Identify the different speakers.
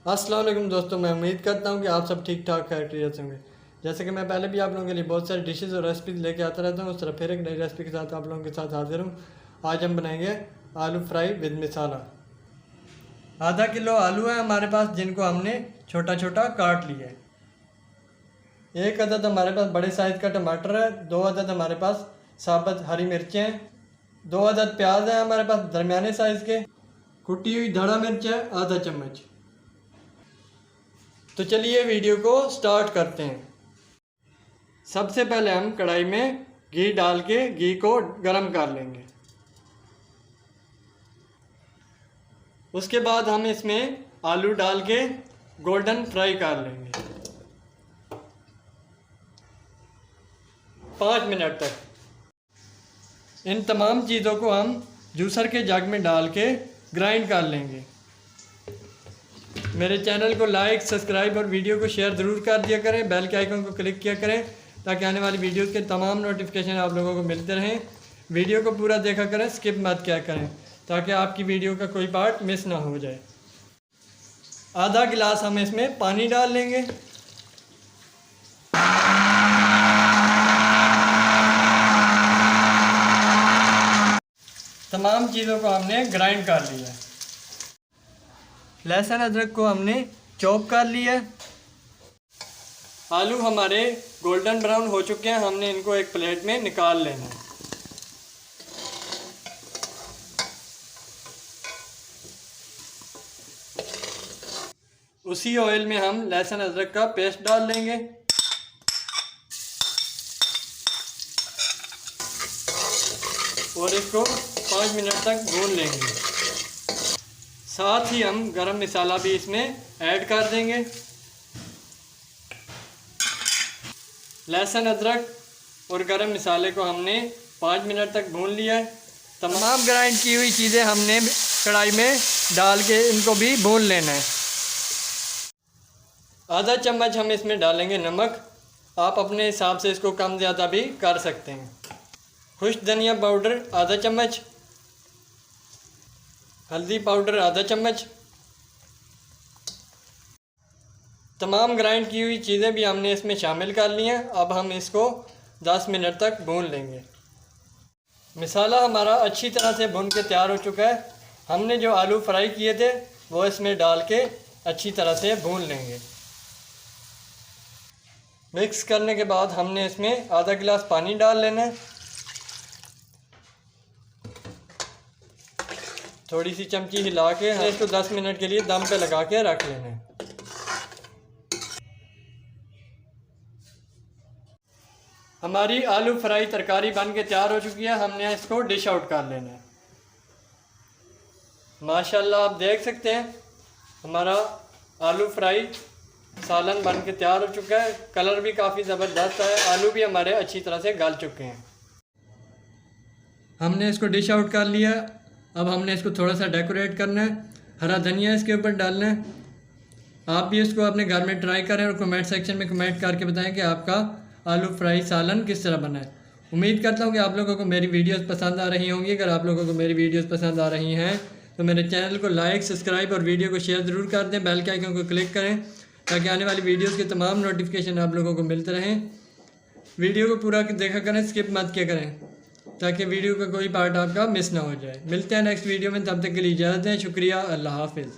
Speaker 1: अस्सलाम वालेकुम दोस्तों, मैं उम्मीद करता हूँ कि आप सब ठीक ठाक खैरियत होंगे। जैसे कि मैं पहले भी आप लोगों के लिए बहुत सारी डिशेस और रेसिपीज़ लेके आता रहता हूँ, उस तरह फिर एक नई रेसिपी के साथ आप लोगों के साथ हाजिर हूँ। आज हम बनाएंगे आलू फ्राई विद मसाला। आधा किलो आलू है हमारे पास, जिनको हमने छोटा छोटा काट लिया है। एक अदद हमारे पास बड़े साइज़ का टमाटर है। 2 अदद हमारे पास साबुत हरी मिर्चें हैं। 2 अदद प्याज है हमारे पास दरमियाने साइज़ के। कुटी हुई धड़ा मिर्च है आधा चम्मच। तो चलिए वीडियो को स्टार्ट करते हैं। सबसे पहले हम कढ़ाई में घी डाल के घी को गरम कर लेंगे। उसके बाद हम इसमें आलू डाल के गोल्डन फ्राई कर लेंगे 5 मिनट तक। इन तमाम चीज़ों को हम जूसर के जग में डाल के ग्राइंड कर लेंगे। मेरे चैनल को लाइक, सब्सक्राइब और वीडियो को शेयर ज़रूर कर दिया करें। बेल के आइकन को क्लिक किया करें ताकि आने वाली वीडियोस के तमाम नोटिफिकेशन आप लोगों को मिलते रहें। वीडियो को पूरा देखा करें, स्किप मत किया करें ताकि आपकी वीडियो का कोई पार्ट मिस ना हो जाए। आधा गिलास हम इसमें पानी डाल लेंगे। तमाम चीज़ों को हमने ग्राइंड कर लिया। लहसुन अदरक को हमने चॉप कर लिया। आलू हमारे गोल्डन ब्राउन हो चुके हैं, हमने इनको एक प्लेट में निकाल लेना है। उसी ऑयल में हम लहसुन अदरक का पेस्ट डाल लेंगे और इसको 5 मिनट तक भून लेंगे। साथ ही हम गरम मसाला भी इसमें ऐड कर देंगे। लहसुन अदरक और गरम मसाले को हमने 5 मिनट तक भून लिया है। तमाम ग्राइंड की हुई चीज़ें हमने कढ़ाई में डाल के इनको भी भून लेना है। आधा चम्मच हम इसमें डालेंगे नमक। आप अपने हिसाब से इसको कम ज़्यादा भी कर सकते हैं। खुश्क धनिया पाउडर आधा चम्मच। हल्दी पाउडर आधा चम्मच। तमाम ग्राइंड की हुई चीज़ें भी हमने इसमें शामिल कर ली हैं। अब हम इसको 10 मिनट तक भून लेंगे। मसाला हमारा अच्छी तरह से भून के तैयार हो चुका है। हमने जो आलू फ्राई किए थे वो इसमें डाल के अच्छी तरह से भून लेंगे। मिक्स करने के बाद हमने इसमें आधा गिलास पानी डाल लेना है। थोड़ी सी चमची हिला के इसको 10 मिनट के लिए दम पे लगा के रख लेना है। हमारी आलू फ्राई तरकारी बन के तैयार हो चुकी है। हमने इसको डिश आउट कर लेना है। माशाल्लाह आप देख सकते हैं हमारा आलू फ्राई सालन बन के तैयार हो चुका है। कलर भी काफ़ी ज़बरदस्त है। आलू भी हमारे अच्छी तरह से गल चुके हैं। हमने इसको डिश आउट कर लिया। अब हमने इसको थोड़ा सा डेकोरेट करना है। हरा धनिया इसके ऊपर डालना है। आप भी इसको अपने घर में ट्राई करें और कमेंट सेक्शन में कमेंट करके बताएं कि आपका आलू फ्राई सालन किस तरह बना है। उम्मीद करता हूं कि आप लोगों को मेरी वीडियोस पसंद आ रही होंगी। अगर आप लोगों को मेरी वीडियोस पसंद आ रही हैं तो मेरे चैनल को लाइक, सब्सक्राइब और वीडियो को शेयर ज़रूर कर दें। बेल के आइकन को क्लिक करें ताकि आने वाली वीडियोज़ के तमाम नोटिफिकेशन आप लोगों को मिलते रहें। वीडियो को पूरा देखा करें, स्किप मत किया करें ताकि वीडियो का कोई पार्ट आपका मिस ना हो जाए। मिलते हैं नेक्स्ट वीडियो में, तब तक के लिए इजाज़त दें। शुक्रिया, अल्लाह हाफिज़।